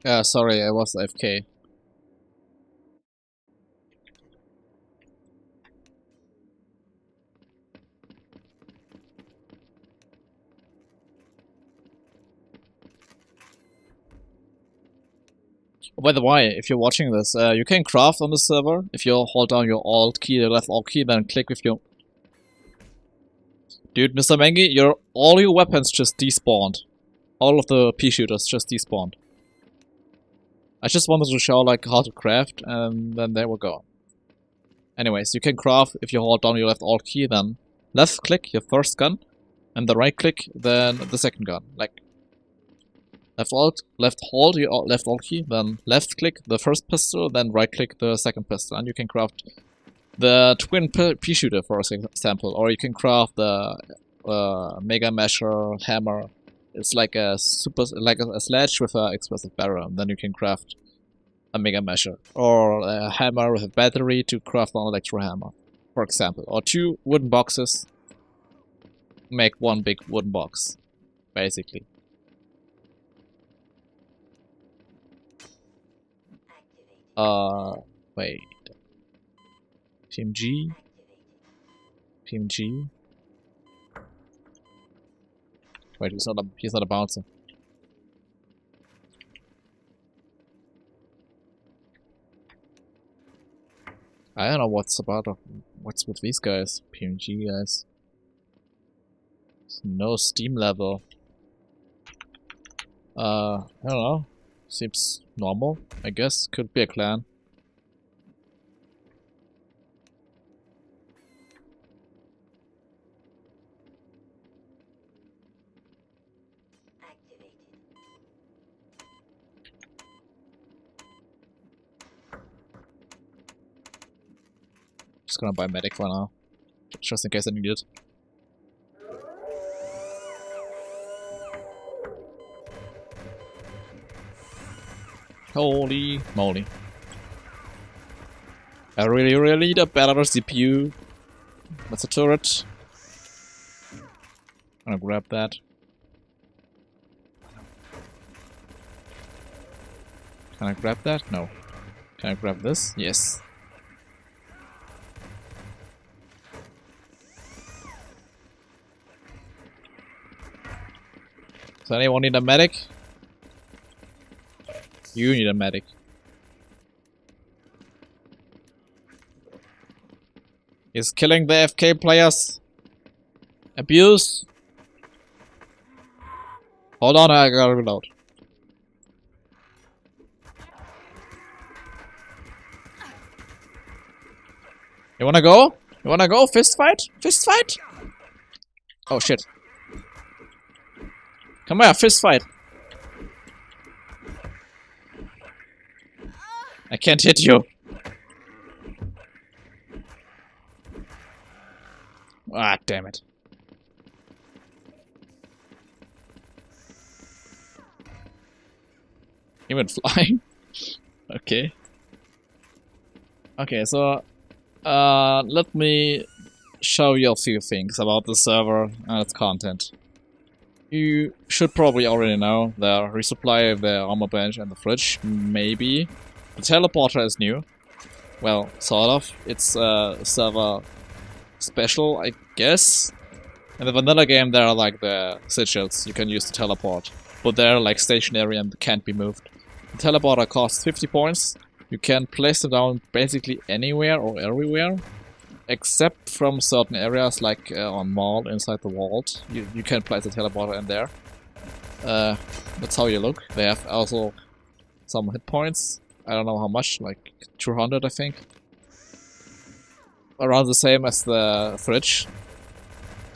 Yeah, sorry, I was AFK. By the way, if you're watching this, you can craft on the server. If you hold down your Alt key, the left Alt key, then click with your... Dude, Mr. Mengi, all your weapons just despawned. All of the pea shooters just despawned. I just wanted to show like how to craft, and then they were gone. Anyways, you can craft if you hold down your left Alt key, then left click your first gun, and the right click then the second gun. Like left hold your left Alt key, then left click the first pistol, then right click the second pistol, and you can craft the twin pea shooter, for example, or you can craft the mega measure hammer. It's like a a sledge with an explosive barrel, and then you can craft a mega measure, or a hammer with a battery to craft an electro hammer, for example, or two wooden boxes make one big wooden box, basically. Wait. PMG. PMG. Wait, he's not a bouncer. I don't know what's with these guys. PMG guys. No Steam level. I don't know. Seems normal, I guess. Could be a clan. Just gonna buy medic for now. Just in case I need it. Holy moly. I really need a better CPU. That's a turret. I'm gonna grab that. Can I grab that? No. Can I grab this? Yes. Does anyone need a medic? You need a medic. He's killing the FK players. Abuse. Hold on, I gotta reload. You wanna go? You wanna go? Fist fight? Fist fight? Oh shit. Come here, fist fight. I can't hit you. Ah, damn it. He went flying. Okay. Okay, so let me show you a few things about the server and its content. You should probably already know the resupply of the armor bench and the fridge, maybe. The teleporter is new. Well, sort of. It's server special, I guess. In the vanilla game there are like the sigils you can use to teleport, but they're like stationary and can't be moved. The teleporter costs 50 points. You can place them down basically anywhere or everywhere, except from certain areas like on mall inside the vault. You can place a teleporter in there. That's how you look. They have also some hit points. I don't know how much, like 200 I think. Around the same as the fridge.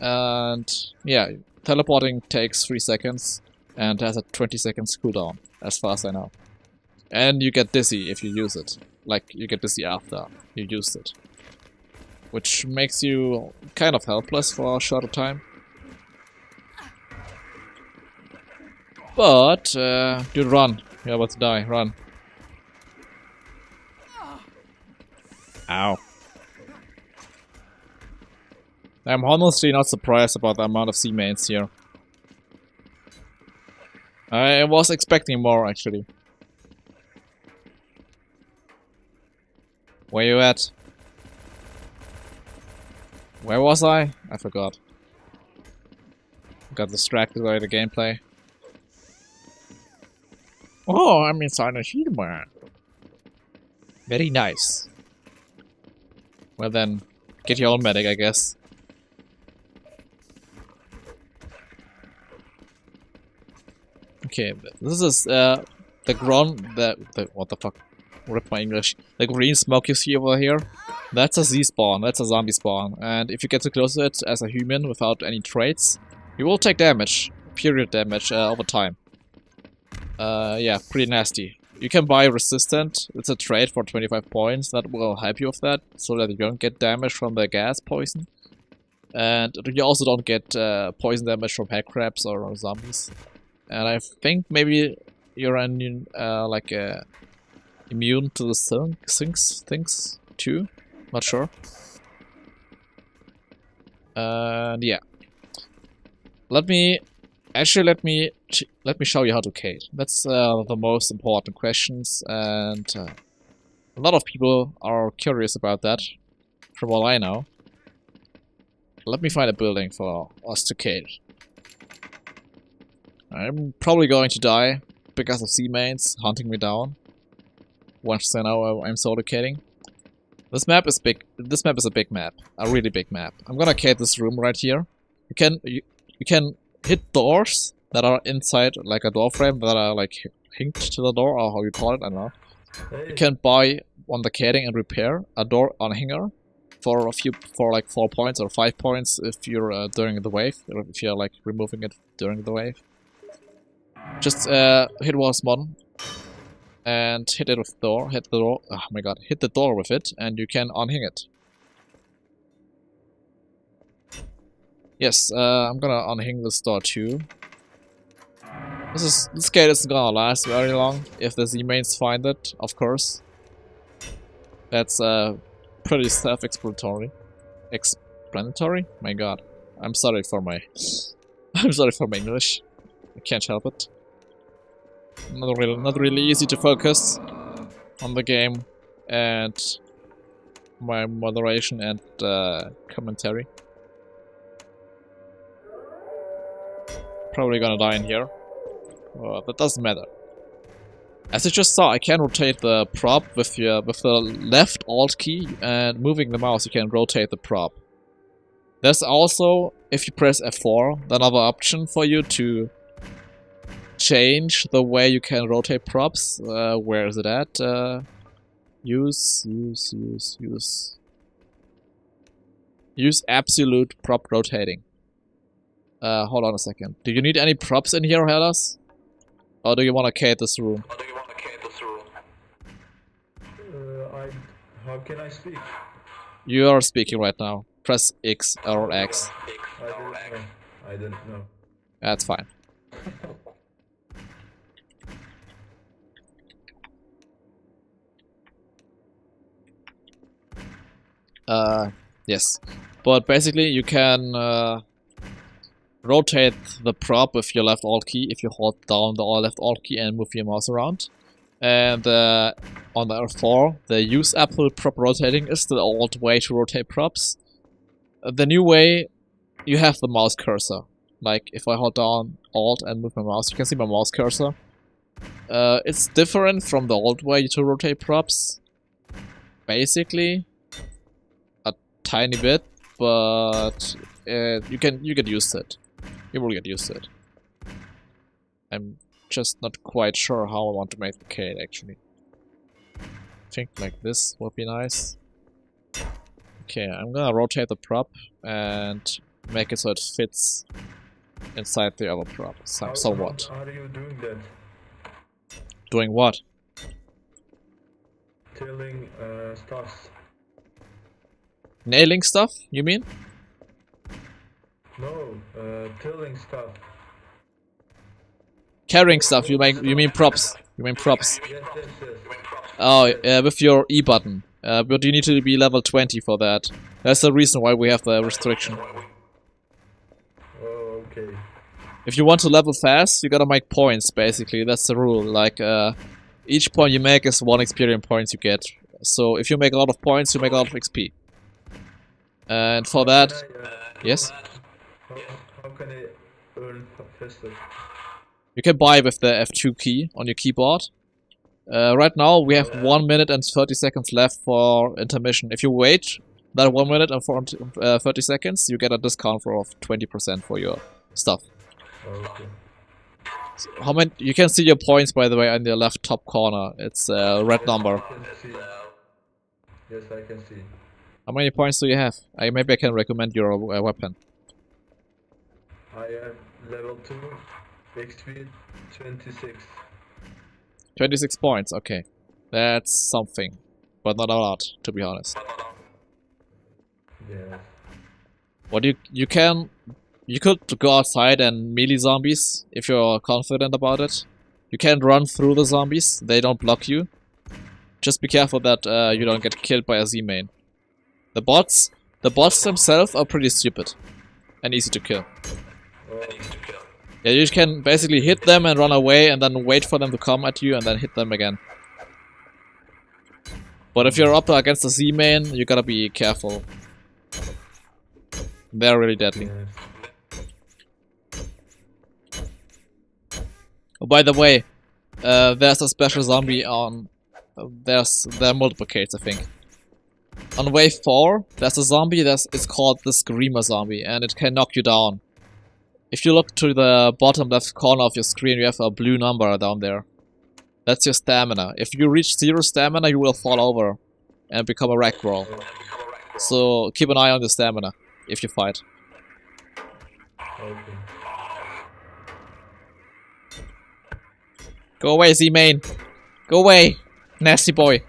And yeah, teleporting takes 3 seconds and has a 20 seconds cooldown, as far as I know. And you get dizzy if you use it. Like, you get dizzy after you used it. Which makes you kind of helpless for a shorter time. But, dude, run. You're about to die. Run. Ow. I'm honestly not surprised about the amount of C-mains here. I was expecting more, actually. Where you at? Where was I? I forgot. Got distracted by the gameplay. Oh, I'm inside a human. Very nice. Well then, get your own medic, I guess. Okay, this is the what the fuck? Rip my English. The green smoke you see over here, that's a Z spawn, that's a zombie spawn. And if you get too close to it as a human without any traits, you will take damage. Period damage over time. Yeah, pretty nasty. You can buy resistant, it's a trait for 25 points, that will help you with that, so that you don't get damage from the gas poison. And you also don't get poison damage from head crabs or zombies. And I think maybe you're immune to the things too. Not sure. And yeah, let me show you how to Kate. That's the most important questions, and a lot of people are curious about that. From what I know, let me find a building for us to Kate. I'm probably going to die because of sea mains hunting me down. Once they know I'm solo Kating. This map is big. This map is a big map, a really big map. I'm gonna Kate this room right here. You can hit doors that are inside, like a door frame that are like hinked to the door, or how you call it, I don't know. You can buy on the Kating and repair a door on hanger for like 4 points or 5 points if you're during the wave, or if you're like removing it during the wave. Just hit one spawn and hit it with the door. Hit the door. Oh my god! Hit the door with it, and you can unhing it. Yes, I'm gonna unhing this door too. This gate isn't gonna last very long if the Z-mains find it, of course. That's pretty self-explanatory. Explanatory? My god, I'm sorry for my English. I can't help it. Not really easy to focus on the game and my moderation and commentary. Probably gonna die in here. That doesn't matter. As you just saw, I can rotate the prop with the left Alt key, and moving the mouse you can rotate the prop. There's also, if you press F4, another option for you to change the way you can rotate props. Where is it at? Use absolute prop rotating. Hold on a second. Do you need any props in here, Hellas? Or do you want to Kate this room? How can I speak? You are speaking right now. Press X or X. I didn't know. That's fine. Yes. But basically you can rotate the prop with your left Alt key if you hold down the left Alt key and move your mouse around. And on the R4, the use absolute prop rotating is the old way to rotate props. The new way, you have the mouse cursor. Like if I hold down Alt and move my mouse, you can see my mouse cursor. It's different from the old way to rotate props. Basically, a tiny bit, but you get used to it. You will get used to it. I'm just not quite sure how I want to make the Kate actually. I think like this would be nice. Okay, I'm gonna rotate the prop and make it so it fits inside the other prop, somewhat. How are you doing that? Doing what? Tilling stuff. Nailing stuff, you mean? No, tilling stuff. Carrying stuff, you mean props. You mean props. Yes. Oh, with your E button. But you need to be level 20 for that. That's the reason why we have the restriction. Oh, okay. If you want to level fast, you gotta make points, basically. That's the rule. Like, each point you make is 1 experience points you get. So if you make a lot of points, you make a lot of XP. And for that, yes, How can I earn faster? you can buy with the F2 key on your keyboard. Right now we have 1 minute and 30 seconds left for intermission. If you wait that 1 minute and 30 seconds, you get a discount for of 20% for your stuff. Okay. So how many? You can see your points, by the way, in the left top corner. It's a red number. I can see. Yes, I can see. How many points do you have? Maybe I can recommend your weapon. I have level 2, XP 26. 26 points, okay. That's something. But not a lot, to be honest. Yes. What you could go outside and melee zombies if you're confident about it. You can run through the zombies, they don't block you. Just be careful that you don't get killed by a Z-main. The bots themselves are pretty stupid and easy to kill. Yeah, you can basically hit them and run away and then wait for them to come at you and then hit them again. But if you're up against a Z-main, you gotta be careful. They're really deadly. Oh, by the way, there's a special zombie on... there are multiple cases, I think. On wave 4, there's a zombie it's called the Screamer zombie, and it can knock you down. If you look to the bottom left corner of your screen, you have a blue number down there. That's your stamina. If you reach 0 stamina, you will fall over and become a ragdoll. So keep an eye on your stamina if you fight. Okay. Go away, Z-main! Go away! Nasty boy!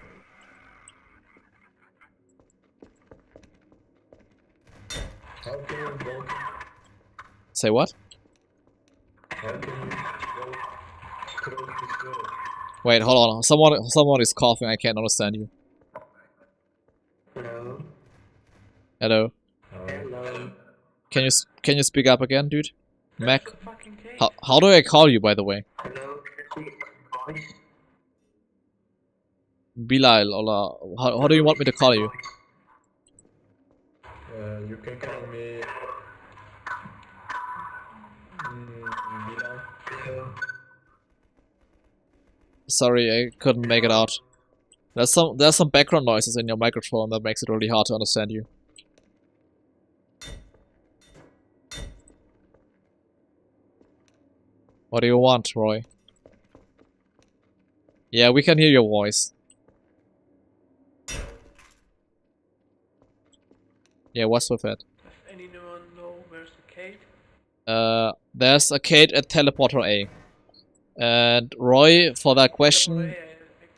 How can you go? Say what? How can you go through this door? Wait, hold on. Someone is coughing. I can't understand you. Hello. Hello. Hello. Can you speak up again, dude? Mac. How do I call you, by the way? Hello. Can you speak voice? Bilal, or how do you want me to call you? You can call me Bilal. Sorry, I couldn't make it out. There's some background noises in your microphone that makes it really hard to understand you. What do you want, Roy? Yeah, we can hear your voice. Yeah, what's with it? Does anyone know where's the cave? There's a cage at Teleporter A. And Roy, for that question,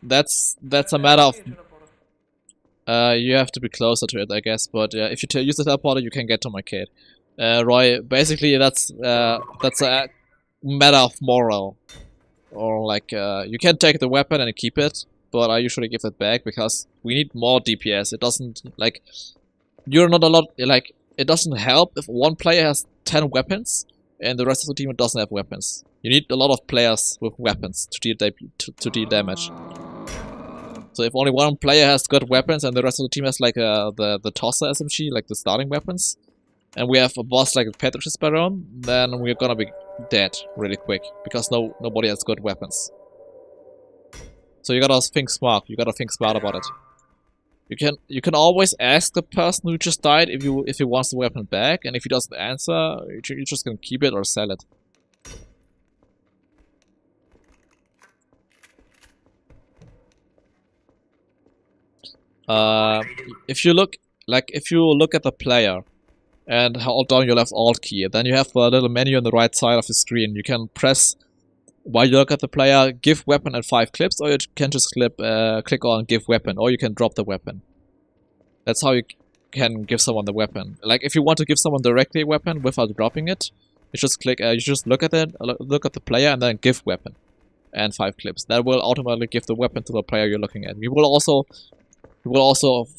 that's a matter of... you have to be closer to it, I guess, but if you use the teleporter, you can get to my cave. Roy, basically that's a matter of moral. Or like, you can take the weapon and keep it, but I usually give it back because we need more DPS. It doesn't, like... You're not a lot, like, it doesn't help if one player has 10 weapons and the rest of the team doesn't have weapons. You need a lot of players with weapons to deal damage. So if only one player has good weapons and the rest of the team has like the tosser SMG, like the starting weapons, and we have a boss like Petrus Baron, then we're gonna be dead really quick because nobody has good weapons. So you gotta think smart. You gotta think smart about it. You can always ask the person who just died if he wants the weapon back, and if he doesn't answer, you just can keep it or sell it. If you look at the player and hold down your left alt key, then you have a little menu on the right side of the screen. You can press while you look at the player, give weapon and 5 clips, or you can just click on give weapon, or you can drop the weapon. That's how you can give someone the weapon. Like if you want to give someone directly a weapon without dropping it, you just click. You just look at it, look at the player, and then give weapon and 5 clips. That will automatically give the weapon to the player you're looking at. You will also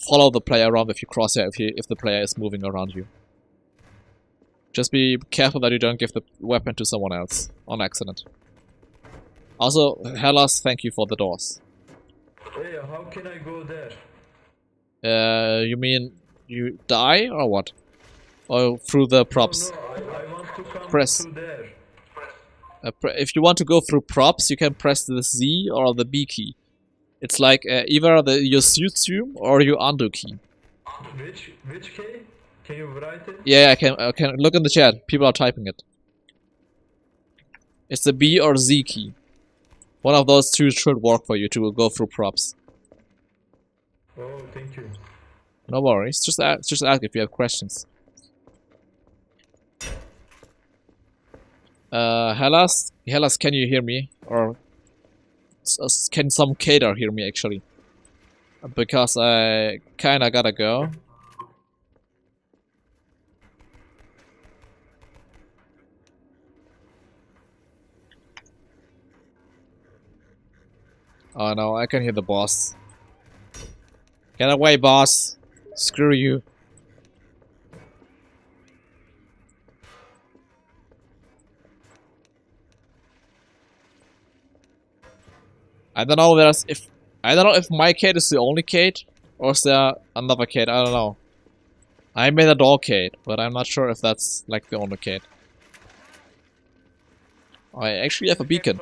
follow the player around with your crosshair if the player is moving around you. Just be careful that you don't give the weapon to someone else on accident. Also, Hellas, thank you for the doors. Hey, how can I go there? You mean you die or what? Or through the props? No, I want to come Press. to there. If you want to go through props, you can press the Z or the B key. It's like either your suit zoom or your undo key. Which key? Can you write it? Yeah, I can look in the chat. People are typing it. It's the B or Z key. One of those two should work for you to go through props. Oh, thank you. No worries. Just ask if you have questions. Hellas, can you hear me? Or can some cater hear me actually? Because I kinda gotta go. Oh no, I can hear the boss. Get away, boss! Screw you. I don't know if my Kate is the only Kate or is there another Kate. I don't know. I made a dog Kate, but I'm not sure if that's like the only Kate. I actually have a beacon.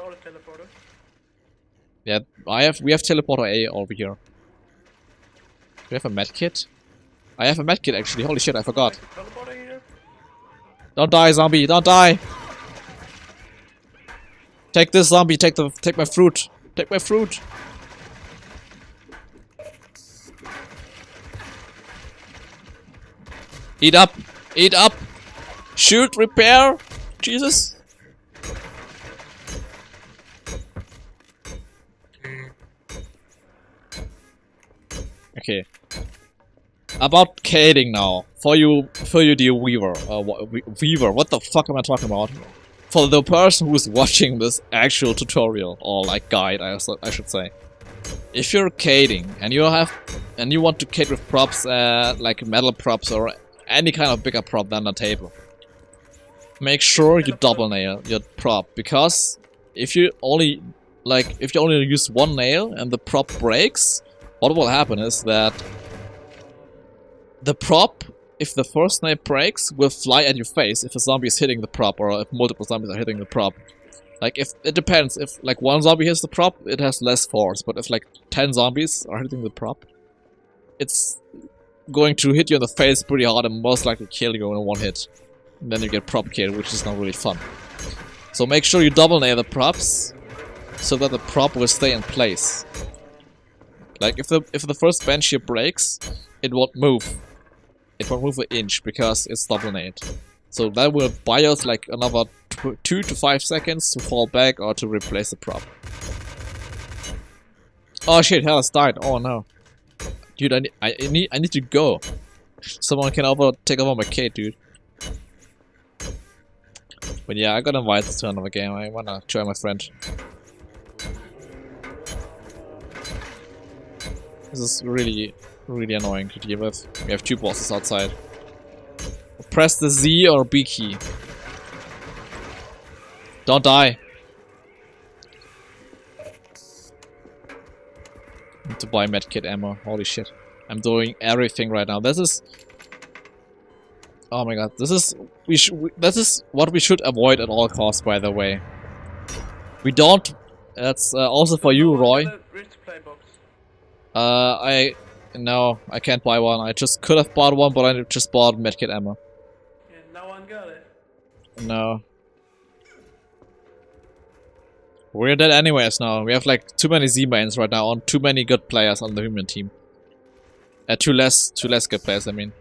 Yeah, we have teleporter A over here. Do we have a medkit? I have a medkit actually. Holy shit, I forgot. Don't die, zombie! Don't die! Take this, zombie! Take my fruit! Take my fruit! Eat up! Eat up! Shoot! Repair! Jesus! Okay. About cading now. For you dear Weaver. Weaver, what the fuck am I talking about? For the person who's watching this actual tutorial, or like guide, I should say. If you're cading and you want to cade with props, like metal props or any kind of bigger prop than a table, make sure you double nail your prop, because if you only use one nail and the prop breaks, what will happen is that the prop, if the first nail breaks, will fly at your face if a zombie is hitting the prop, or if multiple zombies are hitting the prop. Like, if it depends, if like one zombie hits the prop, it has less force, but if like 10 zombies are hitting the prop, it's going to hit you in the face pretty hard and most likely kill you in one hit. And then you get prop killed, which is not really fun. So make sure you double nail the props, so that the prop will stay in place. Like, if the first bench here breaks, it won't move. It won't move an inch because it's double nailed. So that will buy us like another 2 to 5 seconds to fall back or to replace the prop. Oh shit, Hellas died. Oh no. Dude, I need to go. Someone can take over my Kate, dude. But yeah, I got invited to another game. I wanna join my friend. This is really annoying to deal with. We have 2 bosses outside. Press the Z or B key. Don't die. Need to buy medkit ammo. Holy shit. I'm doing everything right now. This is... Oh my god. This is what we should avoid at all costs, by the way. We don't... That's also for you, Roy. No, I can't buy one. I just could have bought one, but I just bought medkit ammo. Yeah, no one got it. No. We're dead anyways now. We have like too many Z-mains right now and too many good players on the human team. Too less good players, I mean.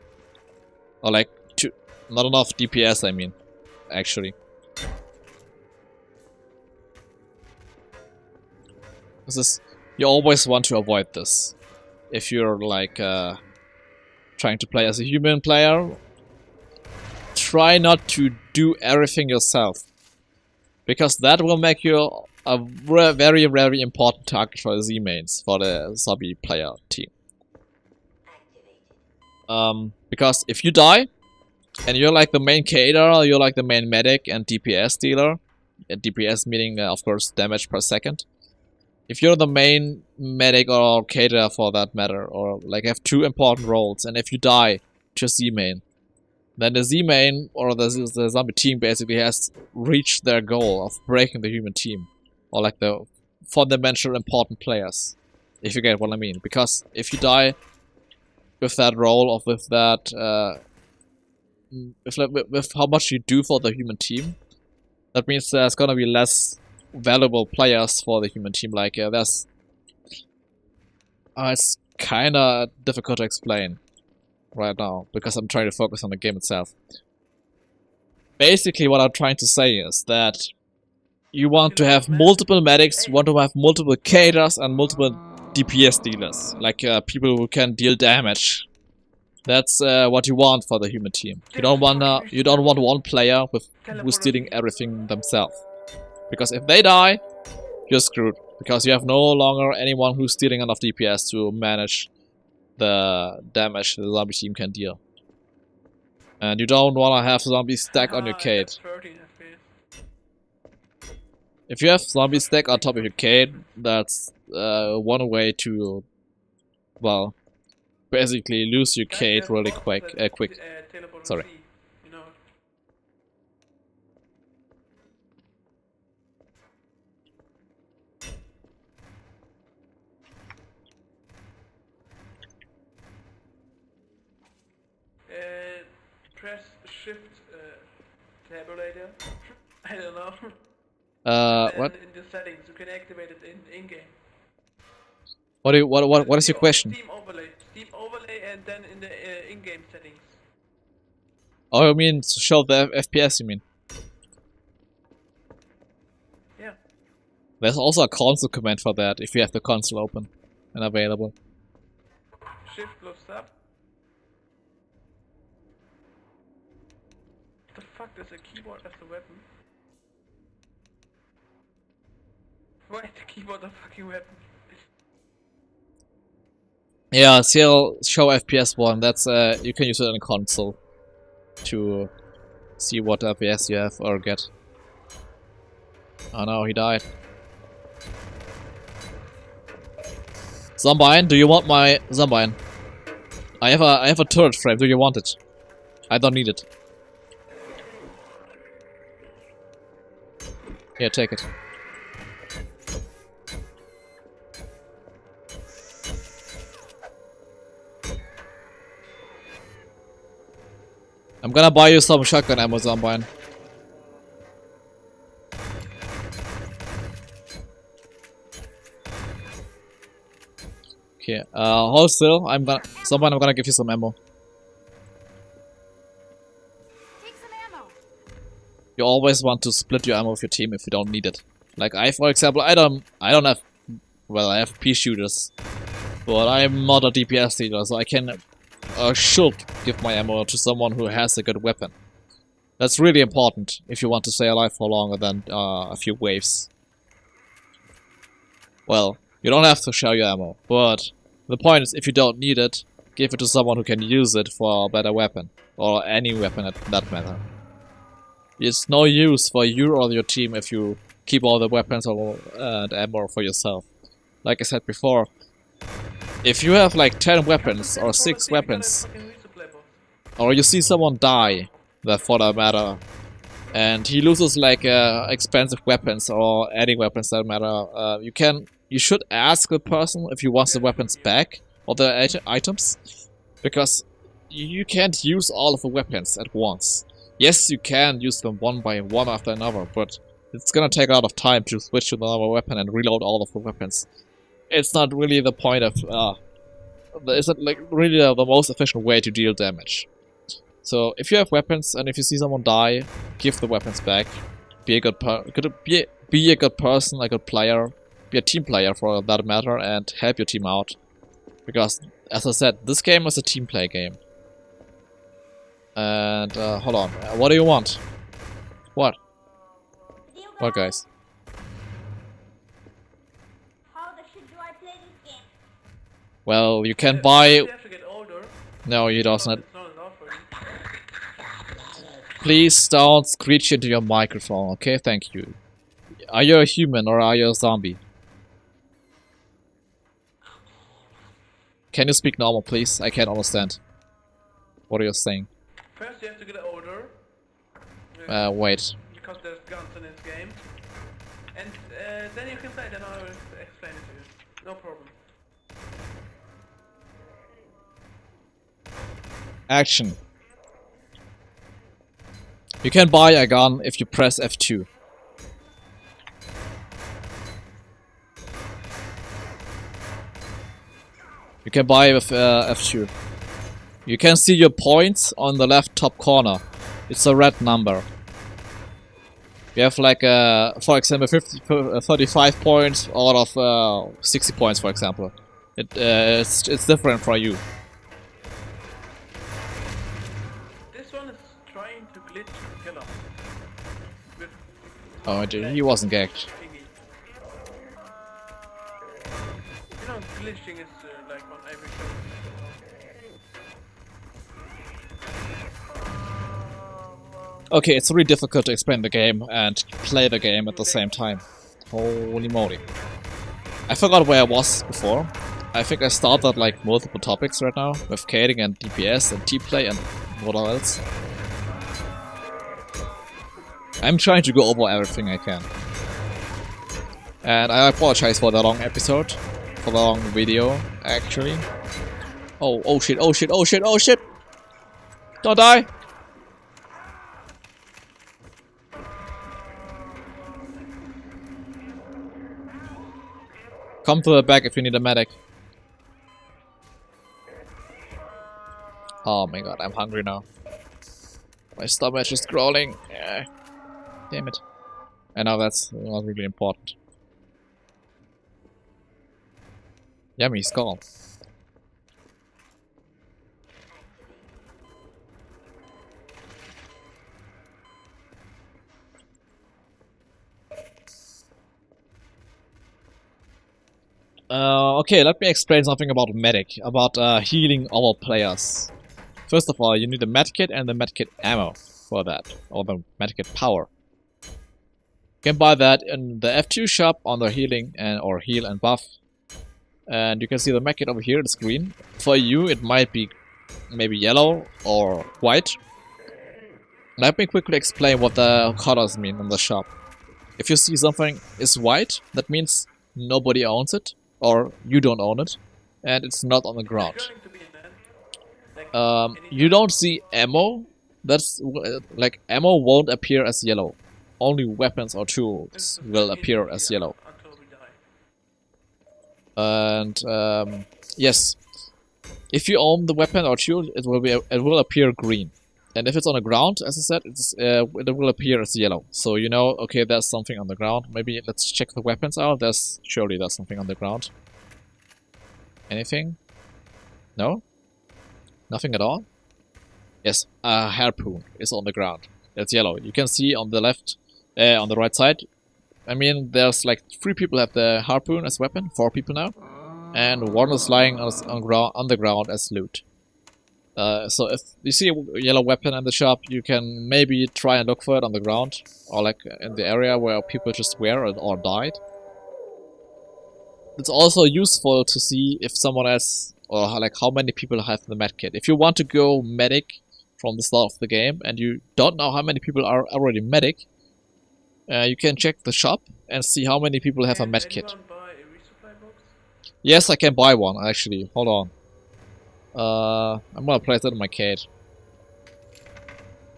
Or like, not enough DPS, I mean. Actually. This is... You always want to avoid this. If you're like trying to play as a human player, try not to do everything yourself, because that will make you a very important target for the Z-mains, for the zombie player team. Because if you die and you're like the main cater, you're like the main medic and DPS dealer, DPS meaning of course damage per second. if you're the main medic or caterer for that matter, or like have two important roles, and if you die to Z main, then the Z main or the zombie team basically has reached their goal of breaking the human team, or like the fundamental important players, if you get what I mean. Because if you die with that role, or with that, with how much you do for the human team, that means there's gonna be less valuable players for the human team. Like there's, it's kinda difficult to explain right now because I'm trying to focus on the game itself. Basically, what I'm trying to say is that you want to have multiple medics, you want to have multiple caterers and multiple DPS dealers, like people who can deal damage. That's what you want for the human team. You don't want one player who's dealing everything themselves, because if they die, you're screwed. Because you have no longer anyone who's dealing enough DPS to manage the damage the zombie team can deal. And you don't want to have zombies stack on your Cade. If you have zombies stack on top of your Cade, that's one way to, well, basically lose your Cade really quick. Sorry. Press shift tabulator. I don't know. What? In the settings, you can activate it in game. What is your question? Steam overlay, and then in the in-game settings. Oh, you mean to show the FPS? You mean? Yeah. There's also a console command for that if you have the console open and available. Shift plus tab. The fuck, there's a keyboard as a weapon. Why is the keyboard a fucking weapon? Yeah, still show FPS one. That's you can use it in a console to see what FPS you have or get. Oh no, he died. Zombine, do you want my Zombine? I have a turret frame. Do you want it? I don't need it. Here, take it. I'm gonna buy you some shotgun ammo, Zombine. Okay, hold still. Zombine, I'm gonna give you some ammo. Take some ammo. You always want to split your ammo with your team if you don't need it. Like for example, I don't have, well, I have pea shooters, but I'm not a DPS dealer, so I can should give my ammo to someone who has a good weapon. That's really important if you want to stay alive for longer than a few waves. Well, you don't have to share your ammo, but the point is, if you don't need it, give it to someone who can use it for a better weapon, or any weapon at that matter. It's no use for you or your team if you keep all the weapons and ammo for yourself. Like I said before, if you have like 10 weapons or 6 weapons, or you see someone die, that for that matter, and he loses like expensive weapons or any weapons that matter, you should ask the person if he wants the weapons back or the items, because you can't use all of the weapons at once. Yes, you can use them one by one after another, but it's gonna take a lot of time to switch to another weapon and reload all of the weapons. It's not really the point of, it's not like really the most efficient way to deal damage. So if you have weapons and if you see someone die, give the weapons back. Be a good be a good person, a good player, be a team player for that matter, and help your team out. Because, as I said, this game is a team play game. And hold on, what do you want? What? What, guys? Well, you can buy. No, you don't. Please don't screech into your microphone, okay? Thank you. Are you a human or are you a zombie? Can you speak normal, please? I can't understand what you're saying. First you have to get an order. Wait. Because there's guns in this game. And then you can play, then I will explain it to you. No problem. Action. You can buy a gun if you press F2. You can buy with F2. You can see your points on the left top corner. It's a red number. You have like, for example, 35 points out of 60 points, for example. It's different for you. This one is trying to glitch killer. With Oh, he wasn't gagged. thingy. You know, glitching is like on every show. Okay, it's really difficult to explain the game and play the game at the same time. Holy moly. I forgot where I was before. I think I started like multiple topics right now, with cading and DPS and T-play and what else. I'm trying to go over everything I can. And I apologize for the long episode, for the long video, actually. Oh shit, oh shit, oh shit, oh shit! Don't die! Come to the back if you need a medic. Oh my god, I'm hungry now. My stomach is crawling. Yeah. Damn it. I know that's not really important. Yummy skull. Okay, let me explain something about medic, about healing our players. First of all, you need a medkit and the medkit ammo for that, or the medkit power. You can buy that in the F2 shop on the healing and or heal and buff. And you can see the medkit over here, it's green. For you, it might be maybe yellow or white. Let me quickly explain what the colors mean in the shop. If you see something is white, that means nobody owns it, or you don't own it, and it's not on the ground. You don't see ammo. That's like ammo won't appear as yellow. Only weapons or tools will appear as yellow. And yes, if you own the weapon or tool, it will appear green. And if it's on the ground, as I said, it will appear as yellow. So you know, okay, there's something on the ground. Maybe let's check the weapons out. Surely there's something on the ground. Anything? No? Nothing at all? Yes, a harpoon is on the ground. It's yellow. You can see on the left, on the right side. I mean, there's like 3 people have the harpoon as weapon, 4 people now, and 1 is lying on the ground as loot. So if you see a yellow weapon in the shop, you can maybe try and look for it on the ground, or like in the area where people just wear it or died. It's also useful to see if someone else, or like how many people have the medkit. If you want to go medic from the start of the game and you don't know how many people are already medic, you can check the shop and see how many people have a medkit. Yes, I can buy one actually. Hold on. I'm gonna place that in my cage.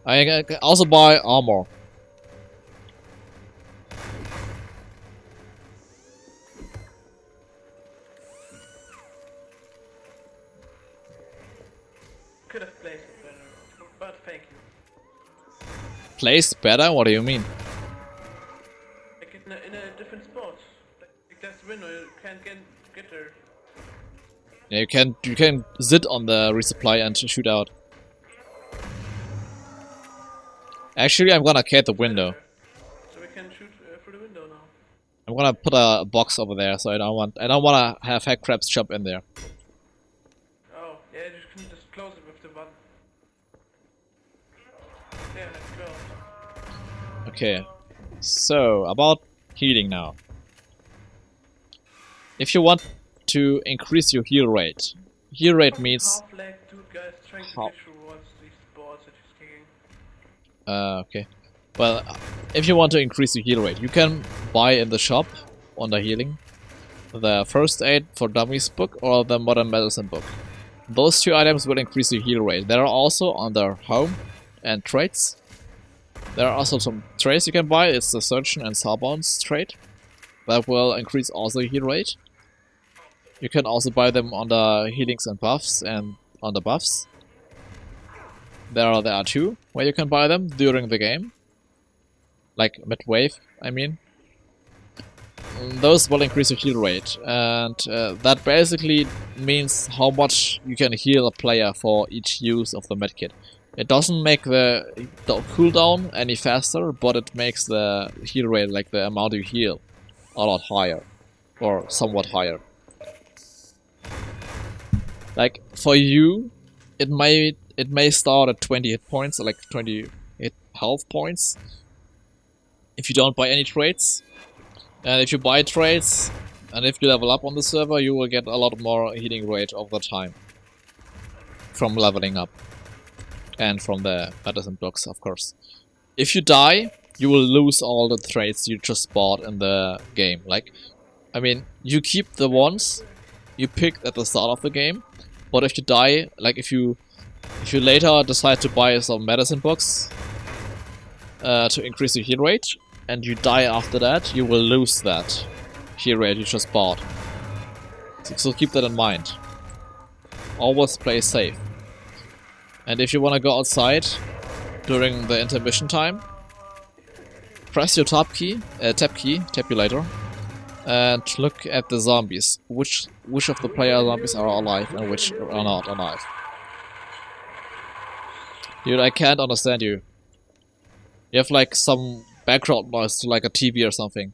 I can also buy armor. Could have placed it better, but thank you. Placed better? What do you mean? Like in a different spot. Like that's the window, you can't get there. Yeah, you can sit on the resupply and shoot out. Actually, I'm gonna cat the window. So we can shoot through the window now. I'm gonna put a box over there, so I don't wanna have hack crabs jump in there. Oh, yeah, you can just close it with the button. Yeah, let's go. Okay, so about healing now. If you want to increase your heal rate, heal rate means... Half-leg, two guys trying to How- get towards these boards that he's kicking. Okay. Well, if you want to increase your heal rate, you can buy in the shop under healing the First Aid for Dummies book or the Modern Medicine book. Those two items will increase your heal rate. They are also under Home and Traits. There are also some traits you can buy. It's the Surgeon and Sawbones trait. That will increase also heal rate. You can also buy them under healings and buffs and under buffs. There are two where you can buy them during the game. Like mid-wave, I mean. Those will increase your heal rate, and that basically means how much you can heal a player for each use of the medkit. It doesn't make the cooldown any faster, but it makes the heal rate, like the amount you heal, a lot higher. Or somewhat higher. Like, for you, it may start at 20 hit points, or like 20 health points, if you don't buy any traits. And if you buy traits, and if you level up on the server, you will get a lot more healing rate over time. From leveling up. And from the medicine books, of course. If you die, you will lose all the traits you just bought in the game. Like, I mean, you keep the ones you picked at the start of the game, but if you die, like if you later decide to buy some medicine books to increase your heal rate, and you die after that, you will lose that heal rate you just bought. So keep that in mind. Always play safe. And if you want to go outside during the intermission time, press your tab tabulator, and look at the zombies. Which of the player zombies are alive and which are not alive. Dude, I can't understand you. You have like some background noise, like a TV or something.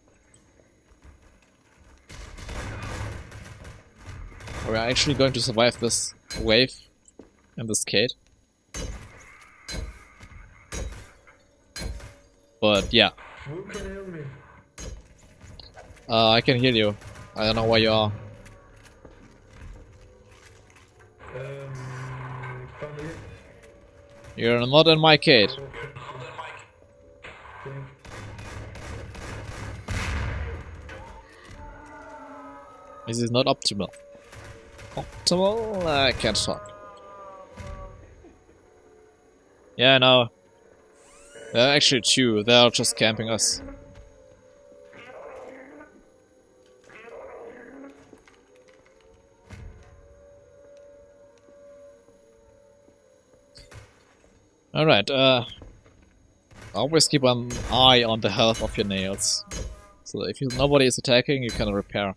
Are we actually going to survive this wave in this cave? But yeah. Who can heal me? I can hear you. I don't know where you are. Family? You're not in my cave. This is not optimal. Optimal? I can't talk. Yeah, no. There are actually two. They are just camping us. Alright, always keep an eye on the health of your nails. So if nobody is attacking, you can repair.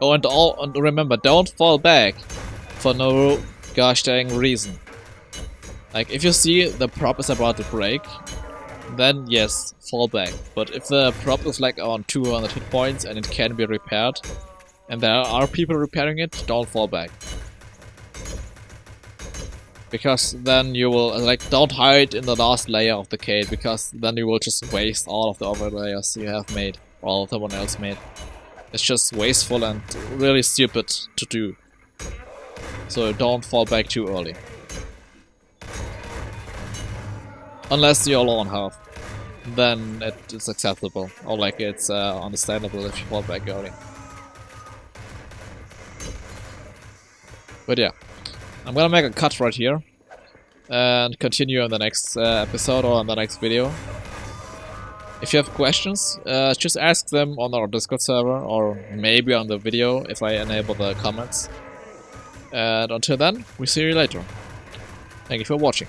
Oh, and remember, don't fall back for no gosh dang reason. Like, if you see the prop is about to break, then yes, fall back. But if the prop is like on 200 hit points and it can be repaired, and there are people repairing it, don't fall back. Because then you will, like, don't hide in the last layer of the cave, because then you will just waste all of the other layers you have made, or all of someone else made. It's just wasteful and really stupid to do. So don't fall back too early. Unless you're low on health. Then it's acceptable. Or like it's understandable if you fall back early. But yeah. I'm gonna make a cut right here. And continue in the next episode or in the next video. If you have questions, just ask them on our Discord server or maybe on the video if I enable the comments. And until then, we see you later. Thank you for watching.